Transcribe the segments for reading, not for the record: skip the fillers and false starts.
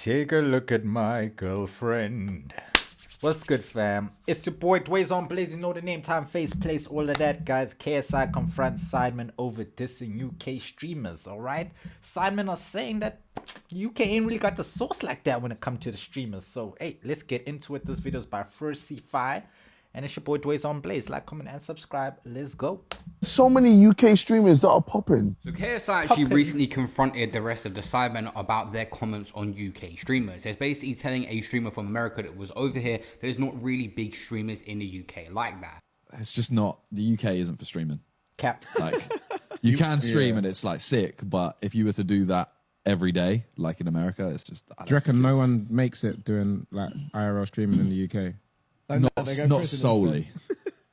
Take a look at my girlfriend. What's good, fam? It's your boy Dwayze on Blaze. You know the name, time, face, place, all of that, guys. KSI Confronts Sideman over dissing UK streamers, alright? Sidemen are saying that UK ain't really got the sauce like that when it comes to the streamers. So, hey, let's get into it. This video is by First C5. And it's your boy Dwayze on Blaze. Like, comment, and subscribe. Let's go. So many UK streamers that are popping. So KSI actually recently confronted the rest of the Sidemen about their comments on UK streamers. It's basically telling a streamer from America that was over here that there's not really big streamers in the UK like that. It's just not, the UK isn't for streaming. Cap. Like, you can stream and it's like sick, but if you were to do that every day, like in America, it's just... Do you reckon no one makes it doing like IRL streaming in the UK? Not solely.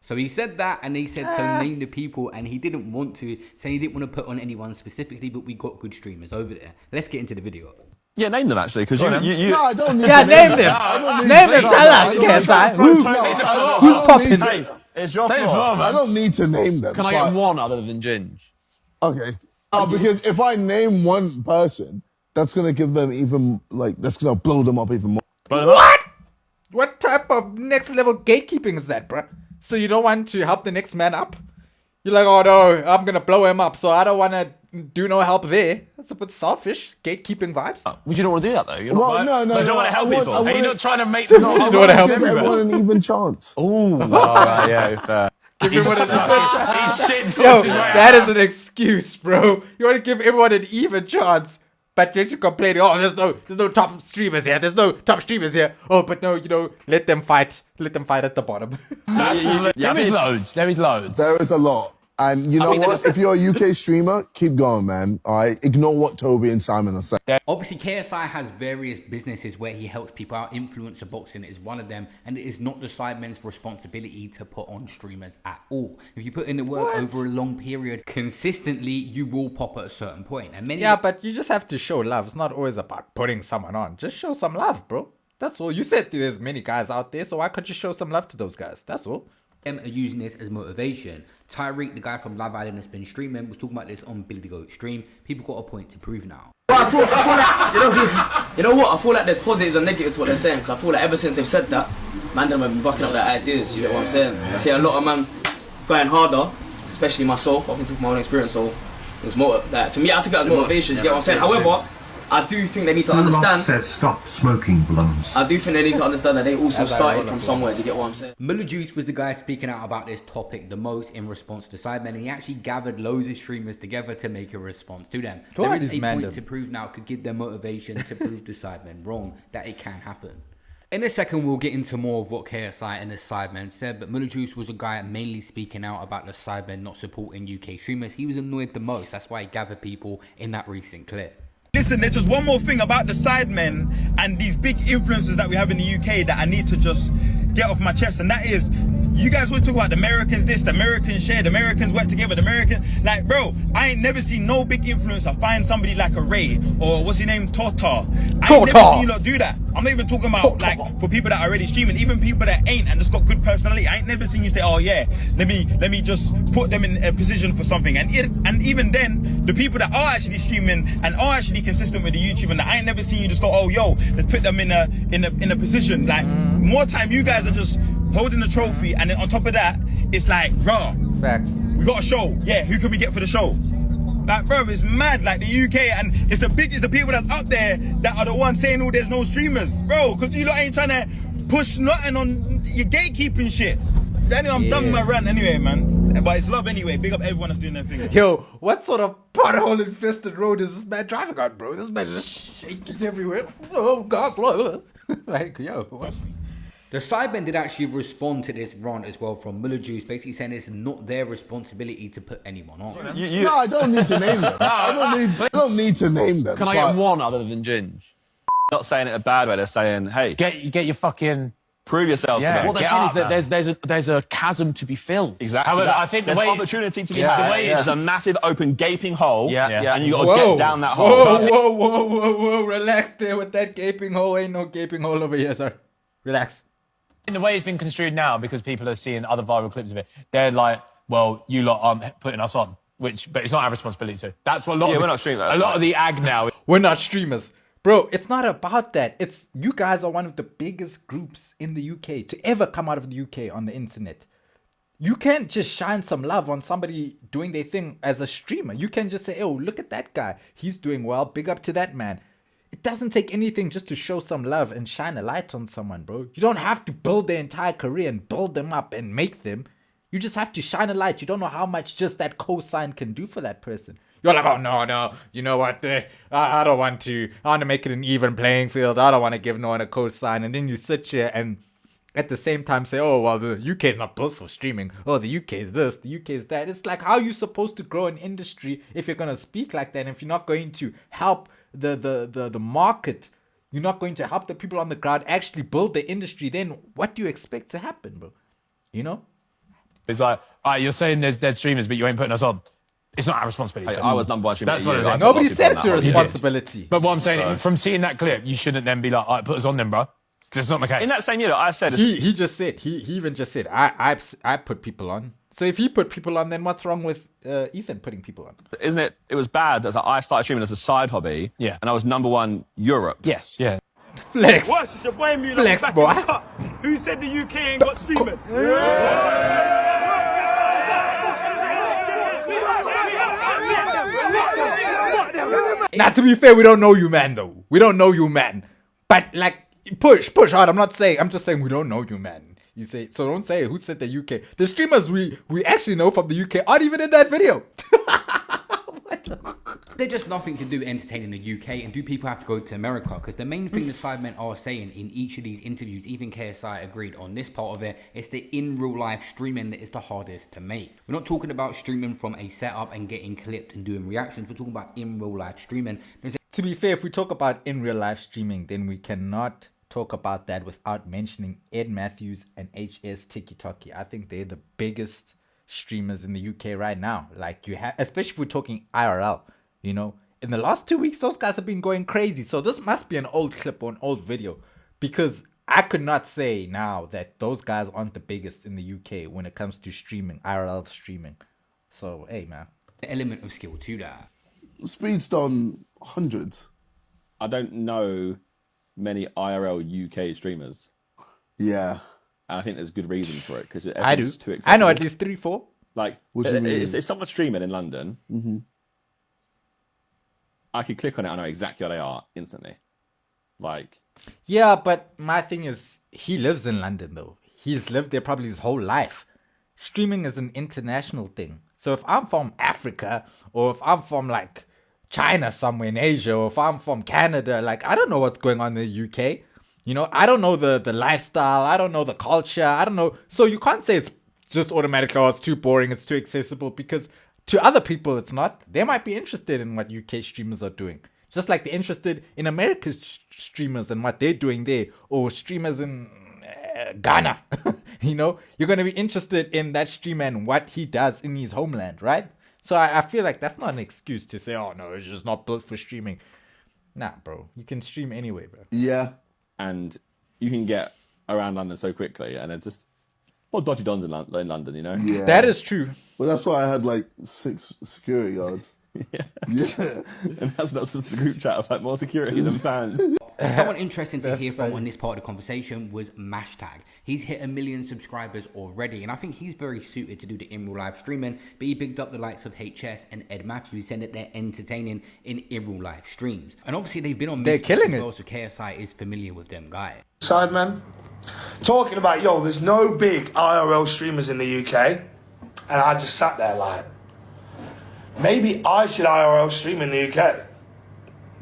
So he said that, and he said, so name the people, and he didn't want to, saying he didn't want to put on anyone specifically, but we got good streamers over there. Let's get into the video. Yeah, name them actually, because No, I don't need Yeah, to name them. Name them. Tell us, KSI. Who's popping? It's your Say it floor. for me. I don't need to name them. Can I get one other than Ginge? Okay. Because if I name one person, that's going to give them even, like, that's going to blow them up even more. What? What type of next level gatekeeping is that, bruh? So you don't want to help the next man up? You're like, oh no, I'm gonna blow him up, so I don't want to do no help there. That's a bit selfish. Gatekeeping vibes. Would you not want to do that though? You're Well, not, no. you don't want to help people. Are you not trying to make them No, I don't want wanna to help give everyone an even chance. Oh, right, yeah, fair. Give everyone an He's shit Yo, that is an excuse, bro. You want to give everyone an even chance, but then you're complaining, oh, there's no top streamers here. There's no top streamers here. Oh, but no, let them fight. Let them fight at the bottom. There is loads. There is loads. There is a lot. And you know what? If you're a UK streamer, keep going, man. All right? Ignore what Toby and Simon are saying. Obviously, KSI has various businesses where he helps people out. Influencer boxing is one of them, and it is not the Sidemen's responsibility to put on streamers at all. If you put in the work over a long period, consistently, you will pop at a certain point. And many But you just have to show love. It's not always about putting someone on. Just show some love, bro. That's all. You said there's many guys out there, so why can't you show some love to those guys? That's all. them are using this as motivation. Tyreek, the guy from Love Island that's been streaming, was talking about this on Billy the Goat stream. People got a point to prove now. I feel like, you know what? I feel like there's positives and negatives to what they're saying. Because I feel like ever since they've said that, man, them have been bucking up their ideas. You know what I'm saying? I see a lot of man going harder, especially myself. I've been talking my own experience, so it was more that to me. I took it as motivation. You get what I'm saying? However, I do think they need to understand. Says stop smoking blunts. I do think they need to understand that they also started from somewhere. Do you get what I'm saying? Mathews was the guy speaking out about this topic the most in response to the Sidemen, and he actually gathered loads of streamers together to make a response to them. There is a point to prove now, could give them motivation to prove the Sidemen wrong, that it can happen. In a second, we'll get into more of what KSI and the Sidemen said, but Mathews was a guy mainly speaking out about the Sidemen not supporting UK streamers. He was annoyed the most. That's why he gathered people in that recent clip. Listen, there's just one more thing about the Sidemen and these big influencers that we have in the UK that I need to just get off my chest, and that is, you guys will talk about the Americans this, the Americans share, the Americans work together, the Americans, like, bro, I ain't never seen no big influencer find somebody like a Ray, or what's his name, Tota. I ain't never seen you lot do that. I'm not even talking about, like, for people that are already streaming, even people that ain't and just got good personality. I ain't never seen you say, oh yeah, let me just put them in a position for something. And even then, the people that are actually streaming and are actually consistent with the YouTube, and I ain't never seen you just go, oh yo, let's put them in a position. Like, more time you guys are just holding the trophy, and then on top of that, it's like, bro, facts. We got a show. Yeah, who can we get for the show? Like, bro, it's mad. Like, the UK, and it's the people that's up there that are the ones saying, oh, there's no streamers, bro, because you lot ain't trying to push nothing on your gatekeeping shit. Anyway, I'm done with my rant anyway, man. But it's love anyway. Big up everyone that's doing their thing. Yo, what sort of pothole infested road is this man driving on, bro? This man is just shaking everywhere. Oh, God. Like, yo, what? The Sidemen did actually respond to this rant as well from Mathews, basically saying it's not their responsibility to put anyone on. No, I don't need to name them. I don't need to name them. Can I get one other than Ginge? Not saying it a bad way. They're saying, hey, Get your fucking... prove yourself. Yeah, to them. what What they're they're saying saying is that there's a chasm to be filled. Exactly. However, I think the there's way- opportunity to be Yeah, had. the way There's it's- a massive open gaping hole. Yeah. And you got to get down that hole. Whoa, relax there with that gaping hole. Ain't no gaping hole over here, sir. Relax. In the way it's been construed now, because people are seeing other viral clips of it, they're like, well, you lot aren't putting us on, but it's not our responsibility to. That's what a lot of we're not streaming. a lot of the ag now. We're not streamers, Bro, it's not about that. It's you guys are one of the biggest groups in the UK to ever come out of the UK on the internet. You can't just shine some love on somebody doing their thing as a streamer. You can just say, oh, look at that guy. He's doing well. Big up to that man. It doesn't take anything just to show some love and shine a light on someone, bro. You don't have to build their entire career and build them up and make them. You just have to shine a light. You don't know how much just that cosign can do for that person. You're like, oh, no, you know what? I don't want to. I want to make it an even playing field. I don't want to give no one a cosign. And then you sit here and at the same time say, oh, well, the UK is not built for streaming. Oh, the UK is this, the UK is that. It's like, how are you supposed to grow an industry if you're going to speak like that? And if you're not going to help the market, you're not going to help the people on the ground actually build the industry, then what do you expect to happen, bro? You know? It's like, all right, you're saying there's dead streamers, but you ain't putting us on. It's not our responsibility. I was number one streamer. That's what it is. Nobody said it's your responsibility. But what I'm saying, from seeing that clip, you shouldn't then be like, all right, put us on then, bro. Because it's not the case. In that same year, I said... He just said, he even just said, I put people on. So if he put people on, then what's wrong with Ethan putting people on? Isn't it? It was bad that I started streaming as a side hobby. Yeah. And I was number one Europe. Yes, yeah. Flex. What? It's your boy Mulan Flex, back boy. in the cut. Who said the UK ain't got streamers? Now, to be fair, we don't know you, man, though. We don't know you, man. But, like, push hard. I'm just saying we don't know you, man. You say, so don't say who said the UK. The streamers we actually know from the UK aren't even in that video. They're just nothing to do entertaining the UK, and do people have to go to America? Because the main thing the Sidemen are saying in each of these interviews, even KSI agreed on this part of it, it's the in real life streaming that is the hardest to make. We're not talking about streaming from a setup and getting clipped and doing reactions. We're talking about in real life streaming. To be fair, if we talk about in real life streaming, then we cannot talk about that without mentioning Ed Mathews and HS Tikky. I think they're the biggest streamers in the UK right now. Like, you have, especially if we're talking IRL, you know, in the last 2 weeks, those guys have been going crazy. So this must be an old clip or an old video, because I could not say now that those guys aren't the biggest in the UK when it comes to streaming, IRL streaming. So, hey, man. The element of skill to that. Speed's done hundreds. I don't know many IRL UK streamers. Yeah. And I think there's good reason for it, because I do. I know at least 3, 4. Like, if someone's streaming in London, I could click on it, I know exactly where they are instantly. Like, yeah, but my thing is, he lives in London though. He's lived there probably his whole life. Streaming is an international thing. So if I'm from Africa, or if I'm from like China somewhere in Asia, or if I'm from Canada, like, I don't know what's going on in the UK. You know, I don't know the lifestyle. I don't know the culture. I don't know. So you can't say it's just automatically, oh, it's too boring, it's too accessible, because to other people it's not. They might be interested in what UK streamers are doing. Just like they're interested in America's streamers and what they're doing there, or streamers in Ghana. You know, you're going to be interested in that streamer and what he does in his homeland, right? So I feel like that's not an excuse to say, oh no, it's just not built for streaming. Nah, bro, you can stream anyway, bro. Yeah. And you can get around London so quickly, and it's just dodgy dons in London, you know? Yeah. That is true. Well, that's why I had like 6 security guards. Yeah. And that's just the group chat of like more security than fans. Someone interesting to hear from on this part of the conversation was Mashtag. He's hit 1 million subscribers already, and I think he's very suited to do the in real life streaming, but he picked up the likes of HS and Ed Mathews, saying that they're entertaining in real life streams. And obviously they've been on They're killing it. so KSI is familiar with them guys. Sideman, talking about, yo, there's no big IRL streamers in the UK, and I just sat there like, maybe I should IRL stream in the UK.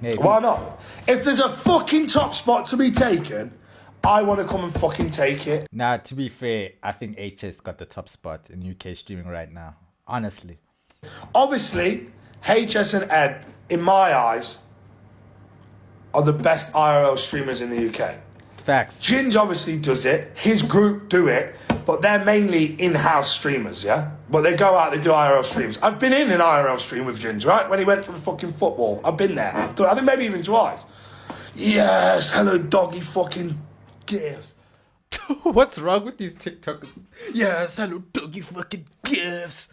Maybe. Why not? If there's a fucking top spot to be taken, I want to come and fucking take it. Now, to be fair, I think HS got the top spot in UK streaming right now. Honestly. Obviously, HS and Ed, in my eyes, are the best IRL streamers in the UK. Facts. Ginge obviously does it. His group do it. But they're mainly in-house streamers, yeah? But they go out, they do IRL streams. I've been in an IRL stream with Ginge, right? When he went to the fucking football. I've been there. I think maybe even twice. Yes, hello doggy fucking gifts. What's wrong with these TikTokers? Yes, hello doggy fucking gifts.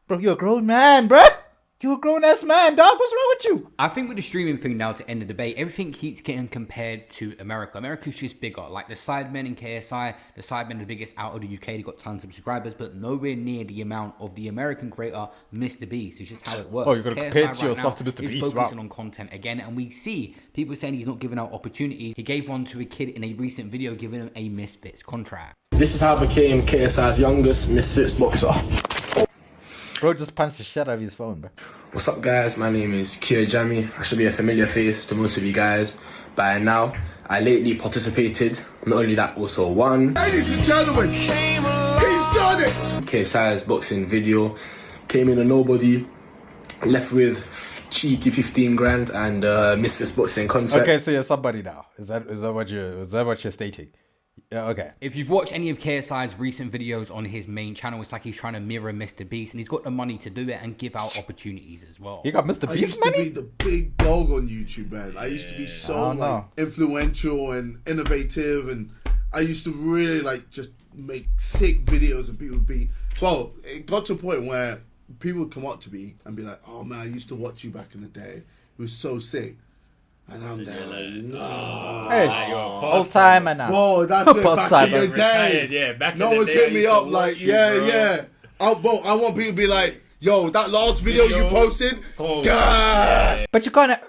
Bro, you're a grown man, bro. You're a grown-ass man, dog. What's wrong with you? I think with the streaming thing now, to end the debate, everything keeps getting compared to America. America's just bigger. Like the Sidemen in KSI, the Sidemen are the biggest out of the UK. They got tons of subscribers, but nowhere near the amount of the American creator, Mr. Beast. It's just how it works. Oh, you're going to compare to yourself to Mr. Beast. He's focusing on content again, and we see people saying he's not giving out opportunities. He gave one to a kid in a recent video, giving him a Misfits contract. This is how I became KSI's youngest Misfits boxer. Bro just punched the shit out of his phone, bro. What's up, guys? My name is Kia Jammy. I should be a familiar face to most of you guys by now. I lately participated, not only that, also won. Ladies and gentlemen, he's done it! KSI's boxing video. Came in a nobody, left with cheeky 15 grand and Misfits boxing contract. Okay, so you're somebody now. Is that what you're stating? Yeah, okay. If you've watched any of KSI's recent videos on his main channel, it's like he's trying to mirror Mr. Beast, and he's got the money to do it and give out opportunities as well. You got Mr. Beast money? I used to be the big dog on YouTube, man. I used to be so influential and innovative, and I used to really like just make sick videos, and people would be. Well, it got to a point where people would come up to me and be like, "Oh man, I used to watch you back in the day. It was so sick." And I'm there like, oh. Hey, old time and now. Whoa, that's it, back in the day. Yeah, back no in the one's day, hit me up like, yeah. I want people to be like, yo, that last video you posted, gas. But you can't.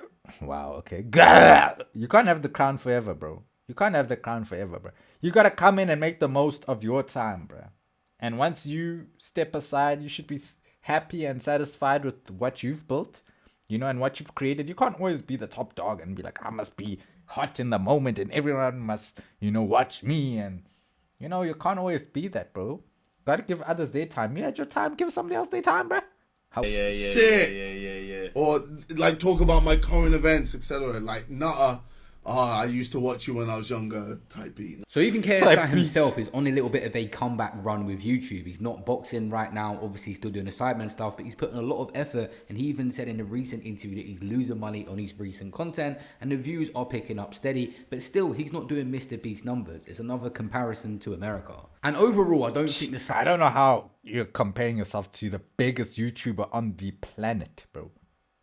Wow, okay. Gas. You can't have the crown forever, bro. You can't have the crown forever, bro. You gotta come in and make the most of your time, bro. And once you step aside, you should be happy and satisfied with what you've built. You know, and what you've created. You can't always be the top dog and be like, I must be hot in the moment and everyone must, watch me. And, you can't always be that, bro. Gotta give others their time. You had your time, give somebody else their time, bro. Yeah. Or, like, talk about my current events, etc. Like, I used to watch you when I was younger, type beat. So even KSI himself is on a little bit of a comeback run with YouTube. He's not boxing right now. Obviously, he's still doing the Sideman stuff, but he's putting a lot of effort. And he even said in a recent interview that he's losing money on his recent content, and the views are picking up steady. But still, he's not doing Mr. Beast numbers. It's another comparison to America. And overall, I don't think I don't know how you're comparing yourself to the biggest YouTuber on the planet, bro.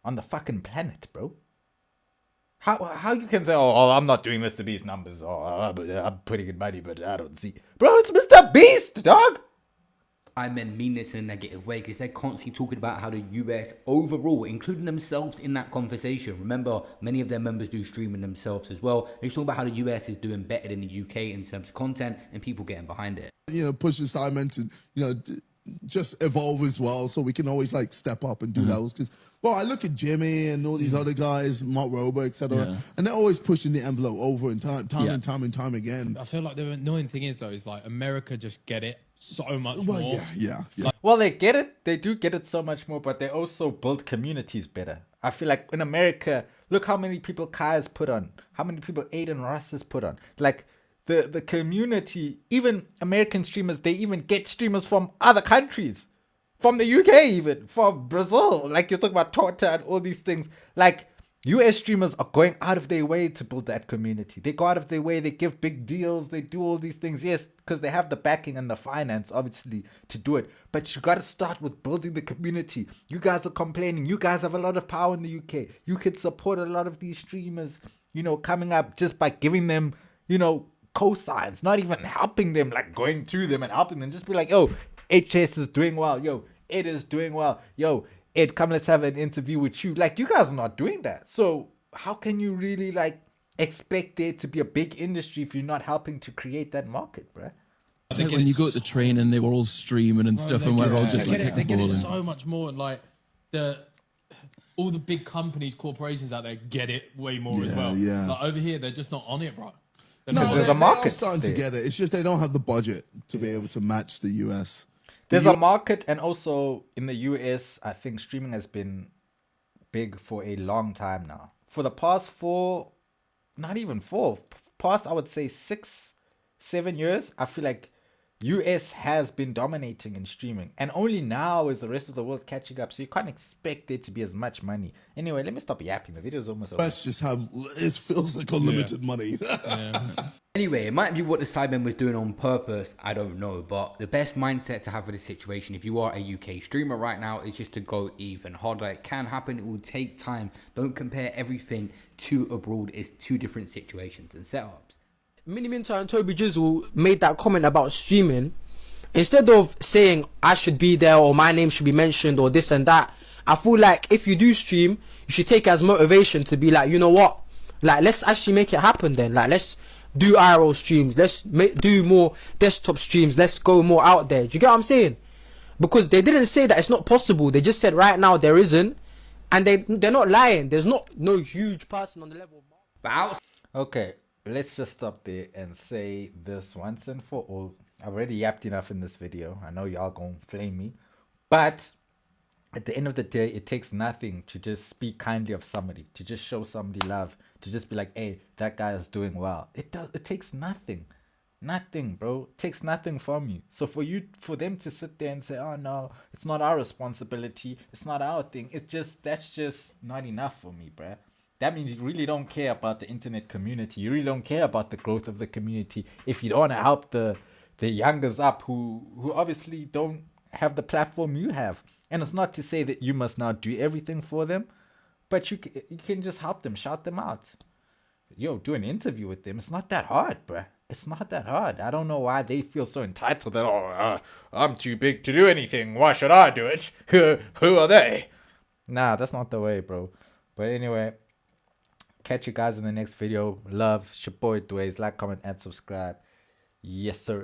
On the fucking planet, bro. How you can say, oh, I'm not doing Mr. Beast numbers, or I'm putting in money, but I don't see. Bro, it's Mr. Beast, dog! I mean this in a negative way, because they're constantly talking about how the US overall, including themselves in that conversation. Remember, many of their members do streaming themselves as well. They're talking about how the US is doing better than the UK in terms of content and people getting behind it. Pushing Simon to, just evolve as well, so we can always like step up and do those. Because, well, I look at Jimmy and all these other guys, Mark Rober, etc., and they're always pushing the envelope over and time again. I feel like the annoying thing is though, is like America just get it so much more. Yeah. Well, they get it. They do get it so much more, but they also build communities better. I feel like in America, look how many people Kai has put on, how many people Aiden Ross has put on. Like, the community, even American streamers, they even get streamers from other countries. From the UK even, from Brazil. Like, you're talking about Torta and all these things. Like, US streamers are going out of their way to build that community. They go out of their way, they give big deals, they do all these things. Yes, because they have the backing and the finance, obviously, to do it. But you got to start with building the community. You guys are complaining. You guys have a lot of power in the UK. You could support a lot of these streamers, coming up just by giving them, cosigns, not even helping them, like going to them and helping them. Just be like, yo, HS is doing well. Yo, Ed is doing well. Yo, Ed, come, let's have an interview with you. Like, you guys are not doing that. So how can you really like expect there to be a big industry if you're not helping to create that market, bro? I think when you go to the training, they were all streaming and stuff, and we're all just like, they get it so much more, and like all the big companies, corporations out there get it way more as well. Yeah. Like over here, they're just not on it, bro. No, there's a market. They're starting to get it. It's just they don't have the budget to be able to match the US. There's a market, and also in the US, I think streaming has been big for a long time now. For the past I would say 6-7 years, I feel like US has been dominating in streaming, and only now is the rest of the world catching up, so you can't expect there to be as much money. Anyway, let me stop yapping. The video is almost over. Let's just have, it feels like unlimited money. Anyway, it might be what the Sideman was doing on purpose, I don't know, but the best mindset to have for this situation, if you are a UK streamer right now, is just to go even harder. It can happen, it will take time. Don't compare everything to abroad. It's two different situations and setups. Mini Minter and Toby Jizzle made that comment about streaming. Instead of saying I should be there or my name should be mentioned or this and that, I feel like if you do stream, you should take it as motivation to be like, you know what, like let's actually make it happen then. Like let's do IRL streams, let's do more desktop streams, let's go more out there. Do you get what I'm saying? Because they didn't say that it's not possible, they just said right now there isn't, and they're not lying. There's no huge person on the level of okay, let's just stop there and say this once and for all. I've already yapped enough in this video. I know y'all gonna flame me, but at the end of the day, it takes nothing to just speak kindly of somebody, to just show somebody love, to just be like, hey, that guy is doing well. It takes nothing. Nothing, bro. It takes nothing from you. So for them to sit there and say, oh no, it's not our responsibility, it's not our thing, that's just not enough for me, bruh. That means you really don't care about the internet community. You really don't care about the growth of the community if you don't want to help the youngers up who obviously don't have the platform you have. And it's not to say that you must not do everything for them, but you can just help them, shout them out. Yo, do an interview with them. It's not that hard, bruh. It's not that hard. I don't know why they feel so entitled that, I'm too big to do anything. Why should I do it? Who are they? Nah, that's not the way, bro. But anyway, catch you guys in the next video. Love. It's your boy Dwayze. Like, comment, and subscribe. Yes, sir.